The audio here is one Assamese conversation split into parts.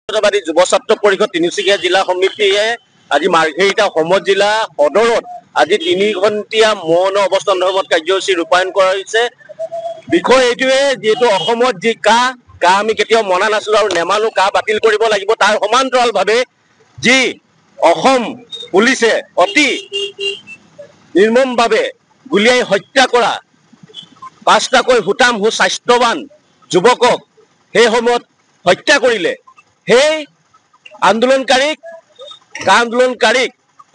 জাতীয়তাবাদী যুৱ ছাত্ৰ পৰিষদ তিনিচুকীয়া জিলা সমিতিয়ে আজি মাৰ্ঘেৰিটা সমজিলা সদৰত আজি 3 ঘণ্টীয়া মৌন অৱস্থান ধৰ্মত কাৰ্যসূচী ৰূপায়ণ কৰা হৈছে। বিষয় এইটোৱে যেহেতু অসমত যি কাহ আমি কেতিয়াও মনা নাছিলো আৰু নেমানো, কাহ বাতিল কৰিব লাগিব। তাৰ সমান্তৰালভাৱে যি অসম পুলিচে অতি নিৰ্মমভাৱে গুলিয়াই হত্যা কৰা 5টাকৈ ভূটাম স্বাস্থ্যৱান যুৱকক সেই সময়ত হত্যা কৰিলে, সেই আন্দোলনকাৰীক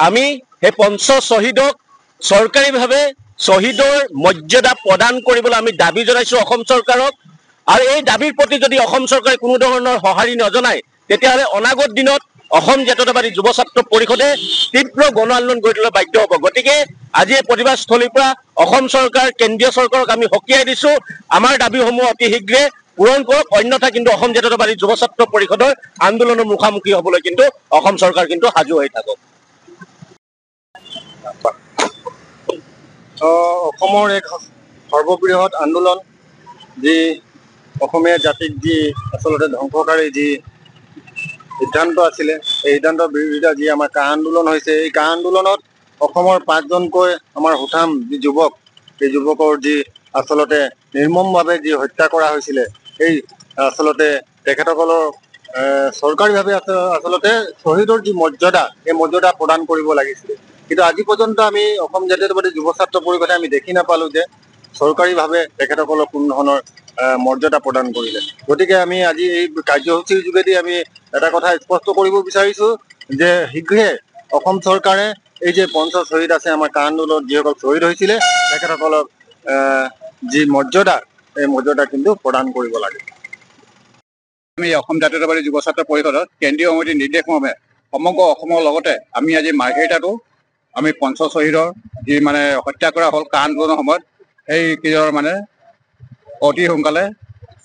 আমি সেই পঞ্চ শ্বহীদক চৰকাৰীভাৱে শ্বহীদৰ মৰ্যাদা প্ৰদান কৰিবলৈ আমি দাবী জনাইছোঁ অসম চৰকাৰক। আৰু এই দাবীৰ প্ৰতি যদি অসম চৰকাৰে কোনো ধৰণৰ সঁহাৰি নজনায় তেতিয়াহ'লে অনাগত দিনত অসম জাতীয়তাবাদী যুৱ ছাত্ৰ পৰিষদে তীব্ৰ গণ আন্দোলন গঢ়ি তুলিবলৈ বাধ্য হ'ব। গতিকে আজি এই প্ৰতিবাদস্থলীৰ পৰা অসম চৰকাৰ কেন্দ্ৰীয় চৰকাৰক আমি সকীয়াই দিছোঁ, আমাৰ দাবীসমূহ অতি শীঘ্ৰে পূৰণ কৰক, অন্যথা কিন্তু অসম জাতীয়তাবাদী যুৱ ছাত্ৰ পৰিষদৰ আন্দোলনৰ মুখামুখি হ'বলৈ কিন্তু অসম চৰকাৰ কিন্তু সাজু হৈ থাকক। অসমৰ এক সৰ্ববৃহৎ আন্দোলন, যি অসমীয়া জাতিক যি আচলতে ধ্বংসকাৰী যি সিদ্ধান্ত আছিলে, এই সিদ্ধান্তৰ বিৰোধিতা যি আমাৰ কা আন্দোলন হৈছে, এই কা আন্দোলনত অসমৰ 5জনকৈ আমাৰ সুঠাম যি যুৱক, এই যুৱকৰ যি আচলতে নিৰ্মমভাৱে যি হত্যা কৰা হৈছিলে, এই আচলতে তেখেতসকলৰ চৰকাৰীভাৱে আচলতে শ্বহীদৰ যি মৰ্যাদা, এই মৰ্যাদা প্ৰদান কৰিব লাগিছিলে। কিন্তু আজি পৰ্যন্ত আমি অসম জাতীয়তাবাদী যুৱ ছাত্ৰ পৰিষদে আমি দেখি নাপালোঁ যে চৰকাৰীভাৱে তেখেতসকলক কোনো ধৰণৰ মৰ্যাদা প্ৰদান কৰিলে। গতিকে আমি আজি এই কাৰ্যসূচীৰ যোগেদি আমি এটা কথা স্পষ্ট কৰিব বিচাৰিছোঁ যে শীঘ্ৰে অসম চৰকাৰে এই যে পঞ্চ শ্বহীদ আছে আমাৰ কা আন্দোলনত যিসকল শ্বহীদ হৈছিলে, তেখেতসকলক যি মৰ্যাদা, এই মৰ্যাদা কিন্তু প্ৰদান কৰিব লাগে। আমি অসম জাতীয়তাবাদী যুৱ ছাত্ৰ পৰিষদৰ কেন্দ্ৰীয় সমিতিৰ নিৰ্দেশমৰ্মে সমগ্ৰ অসমৰ লগতে আমি আজি মাৰ্ঘেৰিটাতো আমি পঞ্চ শ্বহীদৰ যি হত্যা কৰা হ'ল কা আন্দোলনৰ সময়ত, সেই কেইজনৰ অতি সোনকালে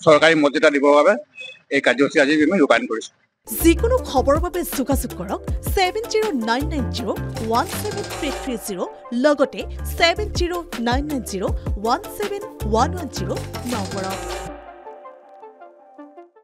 চৰকাৰী মৰ্যাদা দিবৰ বাবে এই কাৰ্যসূচী আজি আমি ৰূপায়ণ কৰিছোঁ। যিকোনো খবৰৰ বাবে যোগাযোগ কৰক 7099017330 লগতে 7099017110 নম্বৰত।